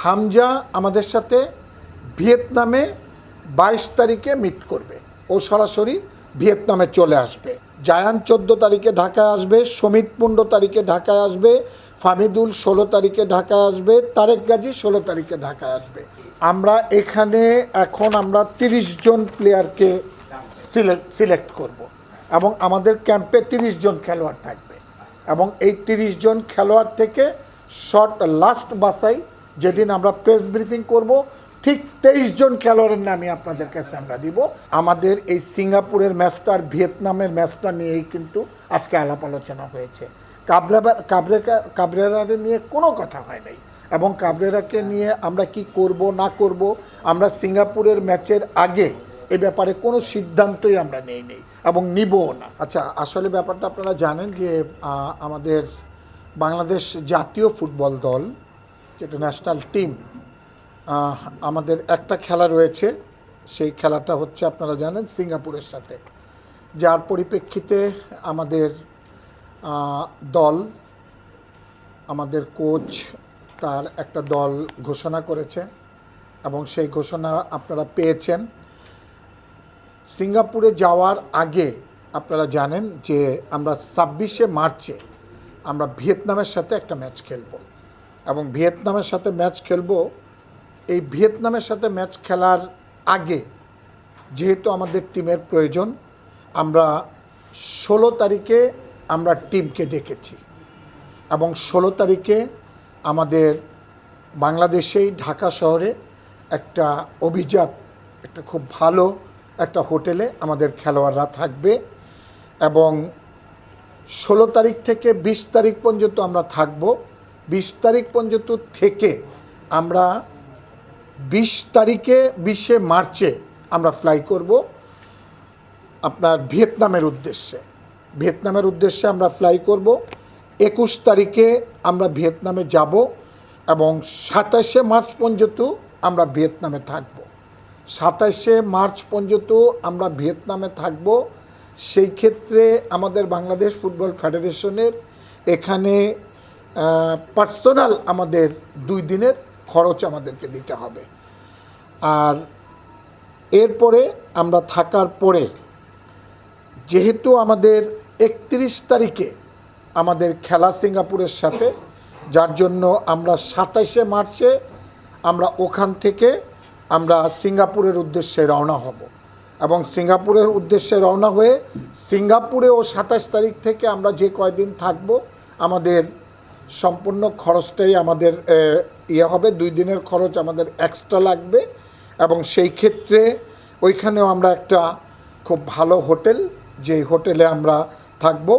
হামজা আমাদের সাথে ভিয়েতনামে 22 তারিখে মিট করবে। ও সরাসরি ভিয়েতনামে চলে আসবে। জায়ান 14 তারিখে ঢাকায় আসবে, সমিত 15 তারিখে ঢাকায় আসবে, ফামিদুল 16 তারিখে ঢাকায় আসবে, তারেক গাজী 16 তারিখে ঢাকায় আসবে। আমরা এখানে এখন 30 জন প্লেয়ারকে সিলেক্ট করব এবং আমাদের ক্যাম্পে 30 জন খেলোয়াড় থাকবে এবং এই 30 জন খেলোয়াড় থেকে লাস্ট বাছাই যেদিন আমরা প্রেস ব্রিফিং করব ঠিক 23 জন খেলোয়াড়ের নামই আপনাদের কাছে আমরা দিব। আমাদের এই সিঙ্গাপুরের ম্যাচটা আর ভিয়েতনামের ম্যাচটা নিয়েই কিন্তু আজকে আলাপ আলোচনা হয়েছে। কাবরেরাকে নিয়ে কোনো কথা হয় নাই এবং কাবরেরাকে নিয়ে আমরা কি করব না করব আমরা সিঙ্গাপুরের ম্যাচের আগে এ ব্যাপারে কোনো সিদ্ধান্তই আমরা নেই এবং নিবও না। আচ্ছা, আসলে ব্যাপারটা আপনারা জানেন যে আমাদের বাংলাদেশ জাতীয় ফুটবল দল যেটা ন্যাশনাল টিম, আমাদের একটা খেলা রয়েছে। সেই খেলাটা হচ্ছে আপনারা জানেন সিঙ্গাপুরের সাথে, যার পরিপ্রেক্ষিতে আমাদের দল, আমাদের কোচ তার একটা দল ঘোষণা করেছে এবং সেই ঘোষণা আপনারা পেয়েছেন। সিঙ্গাপুরে যাওয়ার আগে আপনারা জানেন যে আমরা 26শে মার্চে আমরা ভিয়েতনামের সাথে একটা ম্যাচ খেলব এবং ভিয়েতনামের সাথে ম্যাচ খেলব। এই ভিয়েতনামের সাথে ম্যাচ খেলার আগে যেহেতু আমাদের টিমের প্রয়োজন, আমরা 16 তারিখে আমরা টিমকে ডেকেছি এবং 16 তারিখে আমাদের বাংলাদেশেই ঢাকা শহরে একটা অভিজাত একটা খুব ভালো একটা হোটেলে আমাদের খেলোয়াড়রা থাকবে এবং 16 তারিখ থেকে 20 তারিখ পর্যন্ত আমরা থাকব। 20 তারিখ পর্যন্ত থেকে আমরা 20শে মার্চে আমরা ফ্লাই করব আপনার ভিয়েতনামের উদ্দেশ্যে আমরা ফ্লাই করব। 21 তারিখে আমরা ভিয়েতনামে যাব এবং 27শে মার্চ পর্যন্ত আমরা ভিয়েতনামে থাকব। 27শে মার্চ পর্যন্ত আমরা ভিয়েতনামে থাকব। সেই ক্ষেত্রে আমাদের বাংলাদেশ ফুটবল ফেডারেশনের এখানে পার্সোনাল আমাদের 2 দিনের খরচ আমাদেরকে দিতে হবে। আর এরপরে আমরা থাকার পরে যেহেতু আমাদের 31 তারিখে আমাদের খেলা সিঙ্গাপুরের সাথে, যার জন্য আমরা 27শে মার্চে আমরা ওখান থেকে আমরা সিঙ্গাপুরের উদ্দেশ্যে রওনা হব এবং সিঙ্গাপুরের উদ্দেশ্যে রওনা হয়ে সিঙ্গাপুরেও 27 তারিখ থেকে আমরা যে কয়দিন থাকব আমাদের সম্পূর্ণ খরচটাই আমাদের হবে। 2 দিনের খরচ আমাদের এক্সট্রা লাগবে এবং সেই ক্ষেত্রে ওইখানেও আমরা একটা খুব ভালো হোটেল, যেই হোটেলে আমরা থাকব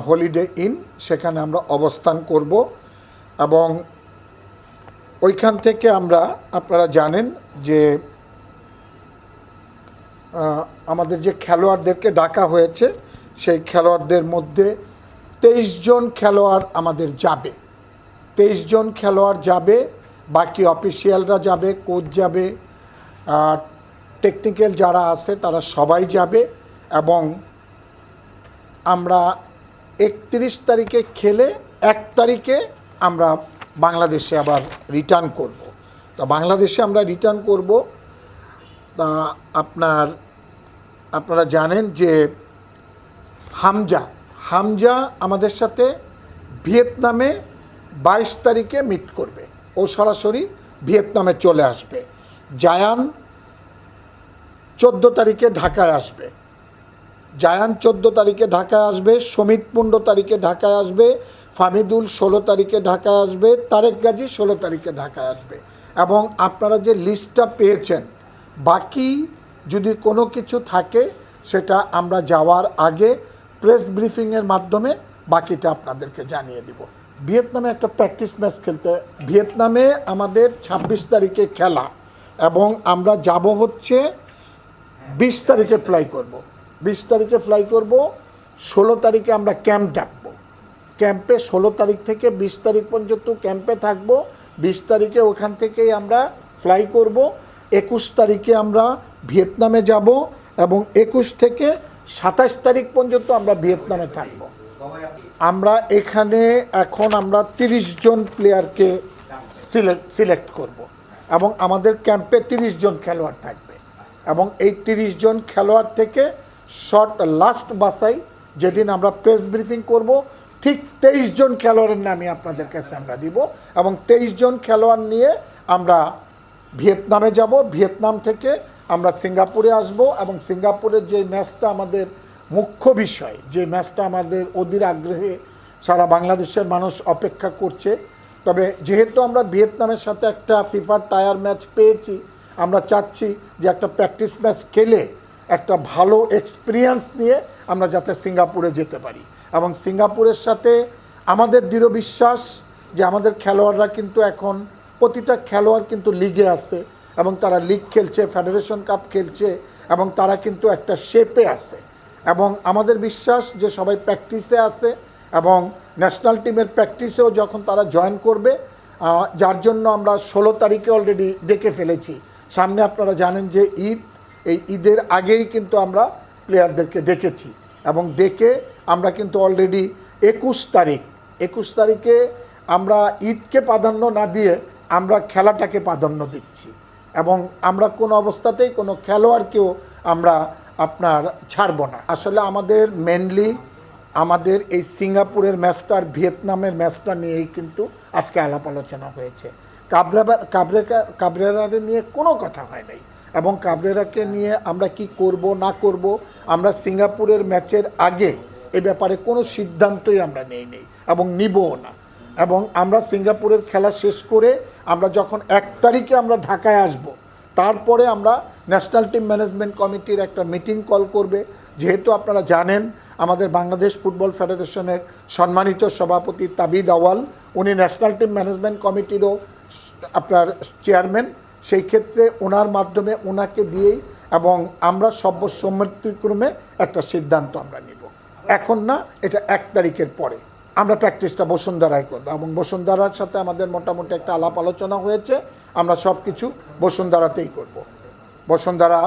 হলিডে ইন, সেখানে আমরা অবস্থান করব এবং ওইখান থেকে আমরা আপনারা জানেন যে আমাদের যে খেলোয়াড়দেরকে ডাকা হয়েছে সেই খেলোয়াড়দের মধ্যে 23 জন খেলোয়াড় আমাদের যাবে। 23 জন খেলোয়াড় যাবে, বাকি অফিসিয়ালরা যাবে, কোচ যাবে, টেকনিক্যাল যারা আছে তারা সবাই যাবে এবং আমরা 31 তারিখে খেলে 1 তারিখে আমরা বাংলাদেশে আবার রিটার্ন করব। তা বাংলাদেশে আমরা রিটার্ন করব। তা আপনারা জানেন যে হামজা আমাদের সাথে ভিয়েতনামে 22 তারিখে মিট করবে। ও সরাসরি ভিয়েতনামে চলে আসবে। জায়ান 14 তারিখে ঢাকায় আসবে, সমিত 15 তারিখে ঢাকায় আসবে, ফামিদুল 16 তারিখে ঢাকায় আসবে, তারেক গাজী 16 তারিখে ঢাকায় আসবে। এবং আপনারা যে লিস্টটা পেয়েছেন, বাকি যদি কোনো কিছু থাকে সেটা আমরা যাওয়ার আগে প্রেস ব্রিফিংয়ের মাধ্যমে বাকিটা আপনাদেরকে জানিয়ে দিব। ভিয়েতনামে একটা প্র্যাকটিস ম্যাচ খেলতে, ভিয়েতনামে আমাদের 26 তারিখে খেলা এবং আমরা যাব হচ্ছে 20 তারিখে ফ্লাই করব। 16 তারিখে আমরা ক্যাম্প ডাকবো। ক্যাম্পে 16 তারিখ থেকে 20 তারিখ পর্যন্ত ক্যাম্পে থাকব। 20 তারিখে ওখান থেকেই আমরা ফ্লাই করব। 21 তারিখে আমরা ভিয়েতনামে যাব এবং 21 থেকে 27 তারিখ পর্যন্ত আমরা ভিয়েতনামে থাকব। আমরা এখানে এখন 30 জন প্লেয়ারকে সিলেক্ট করব এবং আমাদের ক্যাম্পে 30 জন খেলোয়াড় থাকবে এবং এই 30 জন খেলোয়াড় থেকে লাস্ট বাছাই যেদিন আমরা প্রেস ব্রিফিং করব ঠিক 23 জন খেলোয়াড়ের নামই আপনাদের কাছে আমরা দিব এবং 23 জন খেলোয়াড় নিয়ে আমরা ভিয়েতনামে যাব। ভিয়েতনাম থেকে আমরা সিঙ্গাপুরে আসব এবং সিঙ্গাপুরের যে ম্যাচটা আমাদের মুখ্য বিষয়, যে ম্যাচটা আমাদের অধীর আগ্রহে সারা বাংলাদেশের মানুষ অপেক্ষা করছে। তবে যেহেতু আমরা ভিয়েতনামের সাথে একটা ফিফার টায়ার ম্যাচ পেয়েছি, আমরা চাচ্ছি যে একটা প্র্যাকটিস ম্যাচ খেলে একটা ভালো এক্সপিরিয়েন্স নিয়ে আমরা যাতে সিঙ্গাপুরে যেতে পারি এবং সিঙ্গাপুরের সাথে আমাদের দৃঢ় বিশ্বাস যে আমাদের খেলোয়াড়রা কিন্তু এখন প্রতিটা খেলোয়াড় কিন্তু লিগে আছে এবং তারা লিগ খেলছে, ফেডারেশন কাপ খেলছে এবং তারা কিন্তু একটা শেপে আছে এবং আমাদের বিশ্বাস যে সবাই প্র্যাকটিসে আছে এবং ন্যাশনাল টিমের প্র্যাকটিসেও যখন তারা জয়েন করবে, যার জন্য আমরা 16 তারিখে অলরেডি ডেকে ফেলেছি। সামনে আপনারা জানেন যে ঈদ, এই ঈদের আগেই কিন্তু আমরা প্লেয়ারদেরকে ডেকেছি এবং ডেকে আমরা কিন্তু অলরেডি 21 তারিখে আমরা ঈদকে প্রাধান্য না দিয়ে আমরা খেলাটাকে প্রাধান্য দিচ্ছি এবং আমরা কোনো অবস্থাতেই কোনো খেলোয়াড়কেও আমরা আপনার ছাড়ব না। আসলে আমাদের মেনলি আমাদের এই সিঙ্গাপুরের ম্যাচটা আর ভিয়েতনামের ম্যাচটা নিয়েই কিন্তু আজকে আলাপ আলোচনা হয়েছে। কাবরেরাকে নিয়ে কোনো কথা হয় নাই এবং কাবরেরাকে নিয়ে আমরা কি করব না করব আমরা সিঙ্গাপুরের ম্যাচের আগে এ ব্যাপারে কোনো সিদ্ধান্তই আমরা নেই এবং নিবও না এবং আমরা সিঙ্গাপুরের খেলা শেষ করে আমরা যখন 1 তারিখে আমরা ঢাকায় আসব, তারপরে আমরা ন্যাশনাল টিম ম্যানেজমেন্ট কমিটির একটা মিটিং কল করবে। যেহেতু আপনারা জানেন আমাদের বাংলাদেশ ফুটবল ফেডারেশনের সম্মানিত সভাপতি তাবিদ আওয়াল, উনি ন্যাশনাল টিম ম্যানেজমেন্ট কমিটিরও আপনার চেয়ারম্যান, সেই ক্ষেত্রে ওনার মাধ্যমে ওনাকে দিয়েই এবং আমরা সর্বসম্মতিক্রমে একটা সিদ্ধান্ত আমরা নিব। এখন না, এটা 1 তারিখের পরে আমরা প্র্যাকটিসটা বসুন্ধরায় করবো এবং বসুন্ধরার সাথে আমাদের মোটামুটি একটা আলাপ আলোচনা হয়েছে, আমরা সব কিছু বসুন্ধরাতেই করব। বসুন্ধরা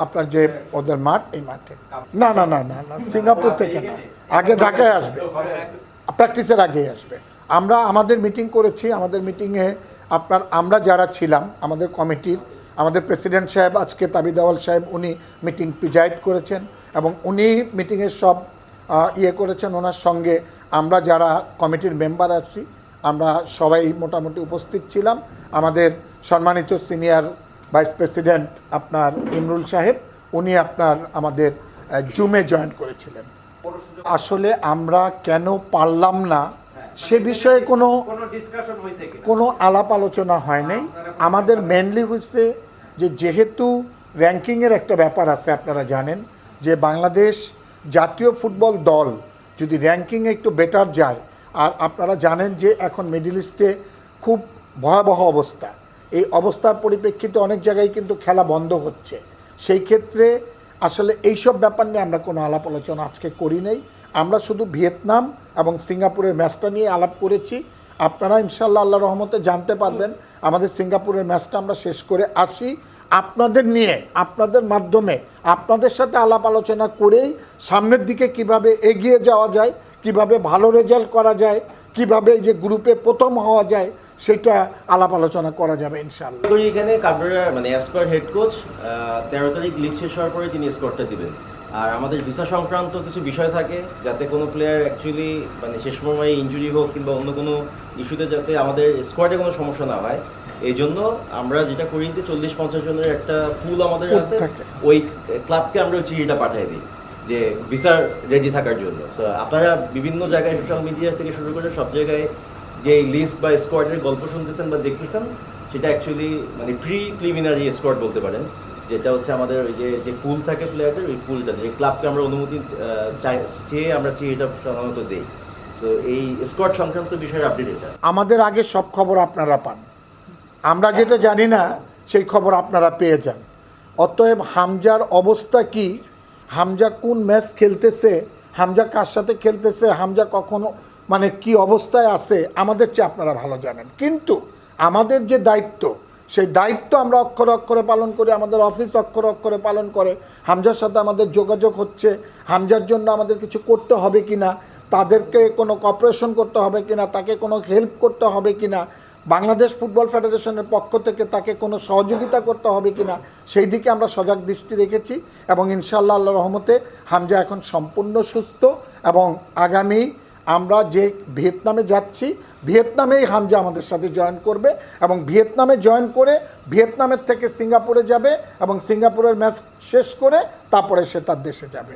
আপনার যে ওদের মাঠ, এই মাঠে না না না না না সিঙ্গাপুর থেকে না, আগে ঢাকায় আসবে, প্র্যাকটিসের আগেই আসবে। আমরা আমাদের মিটিং করেছি, আমাদের মিটিংয়ে আমরা যারা ছিলাম আমাদের কমিটির, আমাদের প্রেসিডেন্ট সাহেব আজকে তাবিদ আওয়াল সাহেব উনি মিটিং প্রিজাইড করেছেন এবং উনি মিটিংয়ের সব করেছেন। ওনার সঙ্গে আমরা যারা কমিটির মেম্বার আছি আমরা সবাই মোটামুটি উপস্থিত ছিলাম। আমাদের সম্মানিত সিনিয়র ভাইস প্রেসিডেন্ট আপনার ইমরুল সাহেব, উনি আমাদের জুমে জয়েন করেছিলেন। আসলে আমরা কেন পারলাম না সে বিষয়ে কোনো আলাপ আলোচনা হয় নাই। আমাদের মেনলি হচ্ছে যে যেহেতু র্যাঙ্কিংয়ের একটা ব্যাপার আছে, আপনারা জানেন যে বাংলাদেশ জাতীয় ফুটবল দল যদি র্যাঙ্কিংয়ে একটু বেটার যায়, আর আপনারা জানেন যে এখন মিডল ইস্টে খুব ভয়াবহ অবস্থা, এই অবস্থার পরিপ্রেক্ষিতে অনেক জায়গায় কিন্তু খেলা বন্ধ হচ্ছে। সেই ক্ষেত্রে আসলে এইসব ব্যাপার নিয়ে আমরা কোনো আলাপ আলোচনা আজকে করি নাই। আমরা শুধু ভিয়েতনাম এবং সিঙ্গাপুরের ম্যাচটা নিয়ে আলাপ করেছি। আপনারা ইনশাআল্লাহ আল্লাহ রহমতে জানতে পারবেন আমাদের সিঙ্গাপুরের ম্যাচটা আমরা শেষ করে আসি আপনাদের নিয়ে, আপনাদের মাধ্যমে আপনাদের সাথে আলাপ আলোচনা করেই সামনের দিকে কিভাবে এগিয়ে যাওয়া যায়, কিভাবে ভালো রেজাল্ট করা যায়, কিভাবে এই যে গ্রুপে প্রথম হওয়া যায় সেটা আলাপ আলোচনা করা যাবে ইনশাআল্লাহ। এখানে কাবরেরা মানে অ্যাজ পার হেড কোচ 13 তারিখ লিগ শেষ হওয়ার পরে তিনি স্কোরটা দিবেন। আর আমাদের ভিসা সংক্রান্ত কিছু বিষয় থাকে যাতে কোনো প্লেয়ার অ্যাকচুয়ালি মানে শেষ সময়ে ইনজুরি হোক কিংবা অন্য কোনো ইস্যুতে যাতে আমাদের স্কোয়াডে কোনো সমস্যা না হয়, এই জন্য আমরা যেটা করি যে 40-50 জনের একটা পুল আমাদের আছে, ওই ক্লাবকে আমরা ওই চিঠিটা পাঠিয়ে দিই যে ভিসার রেডি থাকার জন্য। তো আপনারা বিভিন্ন জায়গায় সোশ্যাল মিডিয়া থেকে শুরু করে সব জায়গায় যে লিস্ট বা স্কোয়াডের গল্প শুনতেছেন বা দেখতেছেন, সেটা অ্যাকচুয়ালি মানে প্রিলিমিনারি স্কোয়াড বলতে পারেন, যেটা হচ্ছে আমাদের ওই যে পুল থাকে প্লেয়ারদের, ওই পুলটা যে ক্লাবকে আমরা অনুমতি চেয়ে আমরা চিঠিটা সাধারণত দিই। তো এই স্কোয়াড সংক্রান্ত বিষয়ের আপডেট এটা। আমাদের আগে সব খবর আপনারা পান, আমরা যেটা জানি না সেই খবর আপনারা পেয়ে যান। অতএব হামজার অবস্থা কি, হামজা কোন ম্যাচ খেলতেছে, হামজা কার সাথে খেলতেছে, হামজা কখনো মানে কি অবস্থায় আছে আমাদের চেয়ে আপনারা ভালো জানেন। কিন্তু আমাদের যে দায়িত্ব, সেই দায়িত্ব আমরা অক্ষরে অক্ষরে পালন করি, আমাদের অফিস অক্ষরে অক্ষরে পালন করে। হামজার সাথে আমাদের যোগাযোগ হচ্ছে, হামজার জন্য আমাদের কিছু করতে হবে কি না, তাদেরকে কোনো কপারেশন করতে হবে কি না, তাকে কোনো হেল্প করতে হবে কি না, বাংলাদেশ ফুটবল ফেডারেশনের পক্ষ থেকে তাকে কোনো সহযোগিতা করতে হবে কিনা সেই দিকে আমরা সজাগ দৃষ্টি রেখেছি এবং ইনশাআল্লাহ আল্লাহর রহমতে হামজা এখন সম্পূর্ণ সুস্থ এবং আগামী আমরা যে ভিয়েতনামে যাচ্ছি ভিয়েতনামেই হামজা আমাদের সাথে জয়েন করবে এবং ভিয়েতনামে জয়েন করে ভিয়েতনামের থেকে সিঙ্গাপুরে যাবে এবং সিঙ্গাপুরের ম্যাচ শেষ করে তারপরে সে তার দেশে যাবে।